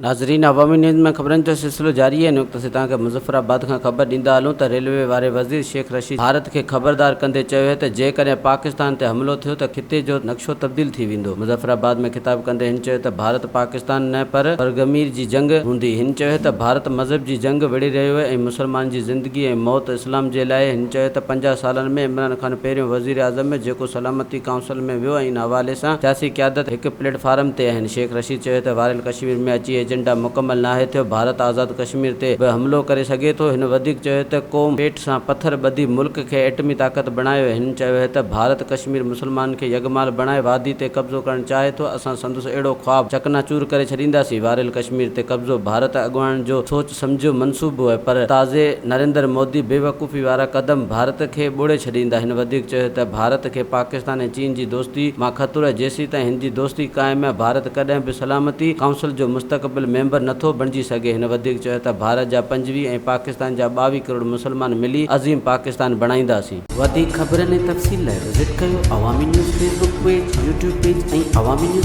नाज़रीन, अवामी न्यूज़ में ख़बरनि जो सिलसिलो जारी है। नुक़्ते से तव्हांखे मुज़फ़राबाद खां ख़बर ॾींदा हलूं त रेलवे वारे वज़ीर शेख रशीद भारत खे ख़बरदार कंदे चयो है त जेकॾहिं पाकिस्तान ते हमिलो थियो त ख़िते जो नक्शो तब्दील थी वेंदो। मुज़फ़राबाद में ख़िताब कंदे हिन चयो त भारत पाकिस्तान न पर परगमीर जी जंग हूंदी। हिन चयो त भारत मज़हब जी जंग विड़ी रहियो आहे ऐं मुसलमान जी ज़िंदगी ऐं मौत इस्लाम जे लाइ। हिन चयो त 50 सालनि में इमरान ख़ान पहिरियों वज़ीर आज़म जेको सलामती काउंसिल में वियो ऐं इन हवाले सां सियासी क़यादत हिकु प्लेटफार्म ते आहिनि। शेख रशीद चयो त वारियल कश्मीर में अची एजेंडा मुकमल नाहे थियो। भारत आज़ाद कश्मीर ते बि हमिलो करे सघे थो। हिन वधीक चयो त क़ौम पेट सां पत्थर ॿधी मुल्क खे एटमी ताक़त बणायो। हिन चयो त भारत कश्मीर मुसलमान खे यगमाल बणाए वादी ते कब्ज़ो करणु चाहे थो। असां संदसि अहिड़ो ख्वाब चकनाचूर करे छॾींदासीं। वारियल कश्मीर ते कब्ज़ो भारत अॻुवाण जो सोच सम्झो मंसूबो आहे, पर ताज़े नरेंद्र मोदी बेवकूफ़ी वारा क़दम भारत खे ॿोड़े छॾींदा। हिन वधीक चयो त भारत खे पाकिस्तान ऐं चीन जी दोस्ती मां ख़तरो आहे। जेसीं ताईं हिन जी दोस्ती क़ाइमु आहे, भारत कॾहिं बि सलामती काउंसिल जो मुस्तक़बिल मेंबर नथो बणिजी सघे। हिन वधीक चयो त भारत जा 25 ऐं पाकिस्तान जा 22 करोड़ मुसलमान मिली अज़ीम पाकिस्तान बणाईंदासीं। वधीक ख़बरनि ऐं तफ़सील लाइ विज़िट कयो अवामी news Facebook page, YouTube page ऐं अवामी न्यूज़